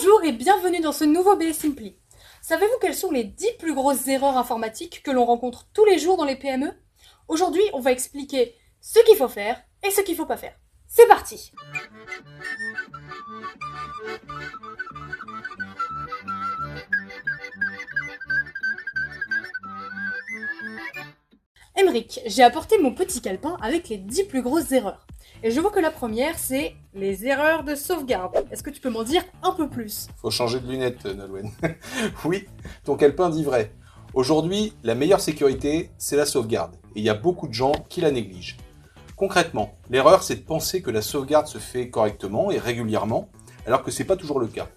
Bonjour et bienvenue dans ce nouveau BS Simply. Savez-vous quelles sont les 10 plus grosses erreurs informatiques que l'on rencontre tous les jours dans les PME? Aujourd'hui, on va expliquer ce qu'il faut faire et ce qu'il ne faut pas faire. C'est parti! Emeric, j'ai apporté mon petit calepin avec les 10 plus grosses erreurs. Et je vois que la première, c'est les erreurs de sauvegarde. Est-ce que tu peux m'en dire un peu plus? Faut changer de lunettes, Nolwenn. Oui, ton calepin dit vrai. Aujourd'hui, la meilleure sécurité, c'est la sauvegarde. Et il y a beaucoup de gens qui la négligent. Concrètement, l'erreur, c'est de penser que la sauvegarde se fait correctement et régulièrement, alors que ce n'est pas toujours le cas.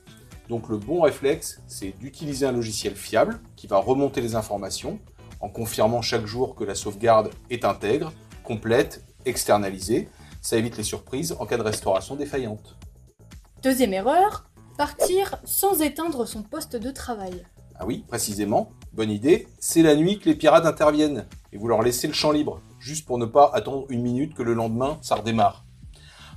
Donc le bon réflexe, c'est d'utiliser un logiciel fiable qui va remonter les informations en confirmant chaque jour que la sauvegarde est intègre, complète, externalisée. Ça évite les surprises en cas de restauration défaillante. Deuxième erreur, partir sans éteindre son poste de travail. Ah oui, précisément, bonne idée, c'est la nuit que les pirates interviennent et vous leur laissez le champ libre, juste pour ne pas attendre une minute que le lendemain ça redémarre.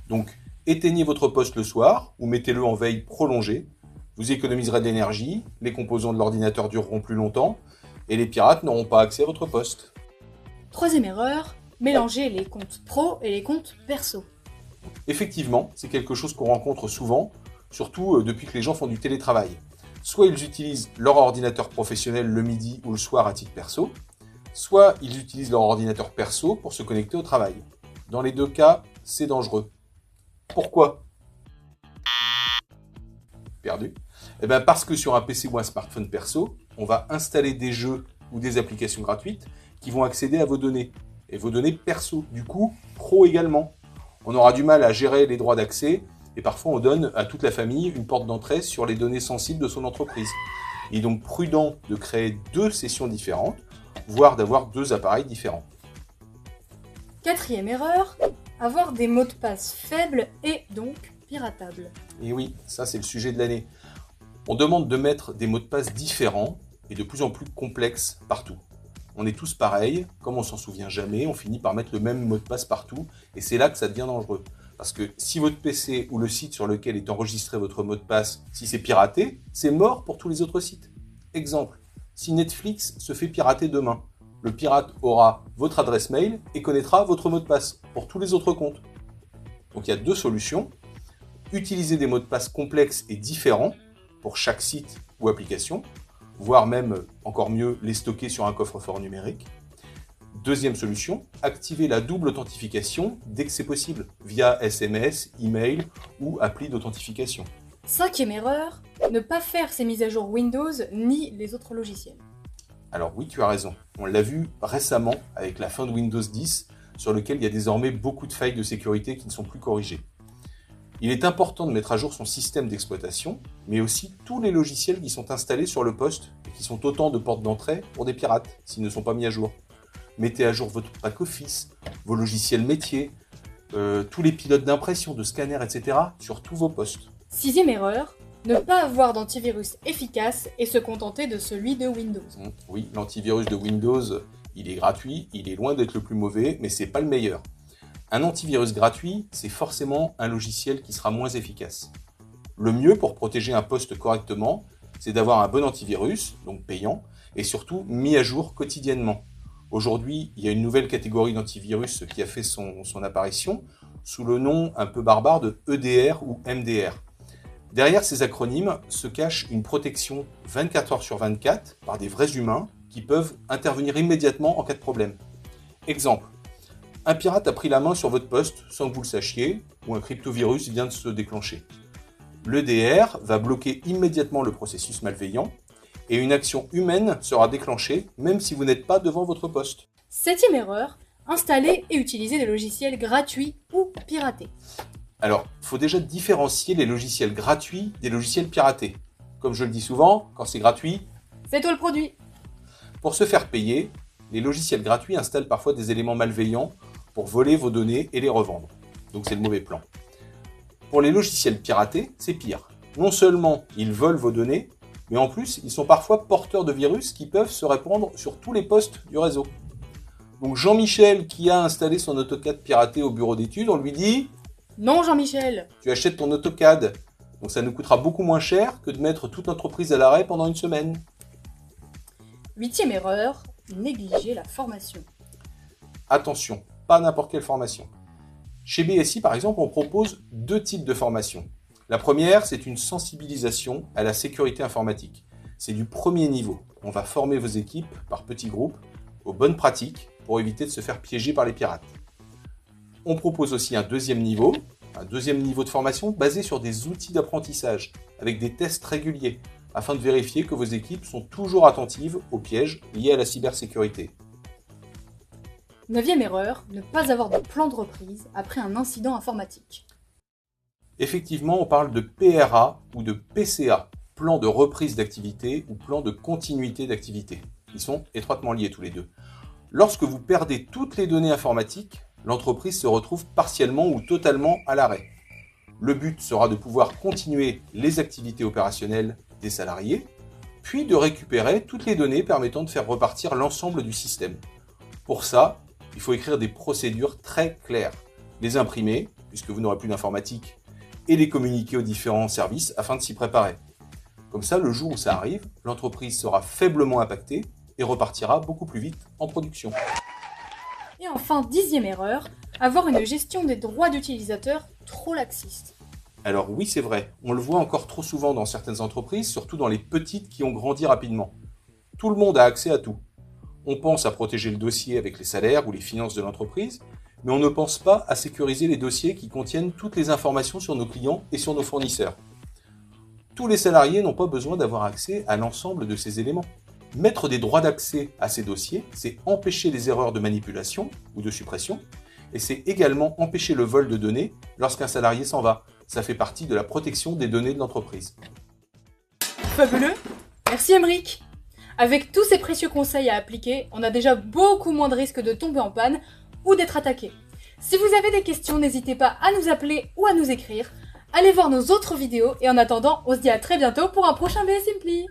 Donc éteignez votre poste le soir ou mettez-le en veille prolongée, vous économiserez de l'énergie, les composants de l'ordinateur dureront plus longtemps et les pirates n'auront pas accès à votre poste. Troisième erreur, mélanger les comptes pro et les comptes perso. Effectivement, c'est quelque chose qu'on rencontre souvent, surtout depuis que les gens font du télétravail. Soit ils utilisent leur ordinateur professionnel le midi ou le soir à titre perso, soit ils utilisent leur ordinateur perso pour se connecter au travail. Dans les deux cas, c'est dangereux. Pourquoi? Perdu? Eh bien parce que sur un PC ou un smartphone perso, on va installer des jeux ou des applications gratuites qui vont accéder à vos données. Et vos données perso, du coup, pro également. On aura du mal à gérer les droits d'accès et parfois on donne à toute la famille une porte d'entrée sur les données sensibles de son entreprise. Il est donc prudent de créer deux sessions différentes, voire d'avoir deux appareils différents. Quatrième erreur, avoir des mots de passe faibles et donc piratables. Et oui, ça c'est le sujet de l'année. On demande de mettre des mots de passe différents et de plus en plus complexes partout. On est tous pareils, comme on s'en souvient jamais, on finit par mettre le même mot de passe partout, et c'est là que ça devient dangereux. Parce que si votre PC ou le site sur lequel est enregistré votre mot de passe, si c'est piraté, c'est mort pour tous les autres sites. Exemple, si Netflix se fait pirater demain, le pirate aura votre adresse mail et connaîtra votre mot de passe pour tous les autres comptes. Donc il y a deux solutions. Utiliser des mots de passe complexes et différents pour chaque site ou application, voire même, encore mieux, les stocker sur un coffre-fort numérique. Deuxième solution, activer la double authentification dès que c'est possible, via SMS, email ou appli d'authentification. Cinquième erreur, ne pas faire ses mises à jour Windows ni les autres logiciels. Alors oui, tu as raison. On l'a vu récemment avec la fin de Windows 10, sur lequel il y a désormais beaucoup de failles de sécurité qui ne sont plus corrigées. Il est important de mettre à jour son système d'exploitation, mais aussi tous les logiciels qui sont installés sur le poste et qui sont autant de portes d'entrée pour des pirates s'ils ne sont pas mis à jour. Mettez à jour votre pack office, vos logiciels métiers, tous les pilotes d'impression, de scanner, etc. sur tous vos postes. Sixième erreur, ne pas avoir d'antivirus efficace et se contenter de celui de Windows. Oui, l'antivirus de Windows, il est gratuit, il est loin d'être le plus mauvais, mais c'est pas le meilleur. Un antivirus gratuit, c'est forcément un logiciel qui sera moins efficace. Le mieux pour protéger un poste correctement, c'est d'avoir un bon antivirus, donc payant, et surtout mis à jour quotidiennement. Aujourd'hui, il y a une nouvelle catégorie d'antivirus qui a fait son apparition sous le nom un peu barbare de EDR ou MDR. Derrière ces acronymes se cache une protection 24 heures sur 24 par des vrais humains qui peuvent intervenir immédiatement en cas de problème. Exemple, un pirate a pris la main sur votre poste sans que vous le sachiez, ou un cryptovirus vient de se déclencher. L'EDR va bloquer immédiatement le processus malveillant et une action humaine sera déclenchée même si vous n'êtes pas devant votre poste. Septième erreur, installer et utiliser des logiciels gratuits ou piratés. Alors, il faut déjà différencier les logiciels gratuits des logiciels piratés. Comme je le dis souvent, quand c'est gratuit, c'est toi le produit. Pour se faire payer, les logiciels gratuits installent parfois des éléments malveillants pour voler vos données et les revendre. Donc c'est le mauvais plan. Pour les logiciels piratés, c'est pire. Non seulement ils volent vos données, mais en plus ils sont parfois porteurs de virus qui peuvent se répandre sur tous les postes du réseau. Donc Jean-Michel qui a installé son AutoCAD piraté au bureau d'études, on lui dit Non Jean-Michel, tu achètes ton AutoCAD, Donc ça nous coûtera beaucoup moins cher que de mettre toute l'entreprise à l'arrêt pendant une semaine. 8e erreur, négliger la formation. Attention, pas n'importe quelle formation. Chez BSI, par exemple, on propose 2 types de formations. La première, c'est une sensibilisation à la sécurité informatique. C'est du premier niveau. On va former vos équipes par petits groupes aux bonnes pratiques pour éviter de se faire piéger par les pirates. On propose aussi un deuxième niveau de formation basé sur des outils d'apprentissage avec des tests réguliers afin de vérifier que vos équipes sont toujours attentives aux pièges liés à la cybersécurité. 9e erreur, ne pas avoir de plan de reprise après un incident informatique. Effectivement, on parle de PRA ou de PCA, plan de reprise d'activité ou plan de continuité d'activité. Ils sont étroitement liés tous les deux. Lorsque vous perdez toutes les données informatiques, l'entreprise se retrouve partiellement ou totalement à l'arrêt. Le but sera de pouvoir continuer les activités opérationnelles des salariés, puis de récupérer toutes les données permettant de faire repartir l'ensemble du système. Pour ça, il faut écrire des procédures très claires, les imprimer, puisque vous n'aurez plus d'informatique, et les communiquer aux différents services afin de s'y préparer. Comme ça, le jour où ça arrive, l'entreprise sera faiblement impactée et repartira beaucoup plus vite en production. Et enfin, 10e erreur, avoir une gestion des droits d'utilisateur trop laxiste. Alors oui, c'est vrai, on le voit encore trop souvent dans certaines entreprises, surtout dans les petites qui ont grandi rapidement. Tout le monde a accès à tout. On pense à protéger le dossier avec les salaires ou les finances de l'entreprise, mais on ne pense pas à sécuriser les dossiers qui contiennent toutes les informations sur nos clients et sur nos fournisseurs. Tous les salariés n'ont pas besoin d'avoir accès à l'ensemble de ces éléments. Mettre des droits d'accès à ces dossiers, c'est empêcher les erreurs de manipulation ou de suppression, et c'est également empêcher le vol de données lorsqu'un salarié s'en va. Ça fait partie de la protection des données de l'entreprise. Fabuleux! Merci Aymeric! Avec tous ces précieux conseils à appliquer, on a déjà beaucoup moins de risques de tomber en panne ou d'être attaqué. Si vous avez des questions, n'hésitez pas à nous appeler ou à nous écrire. Allez voir nos autres vidéos et en attendant, on se dit à très bientôt pour un prochain BS Simply.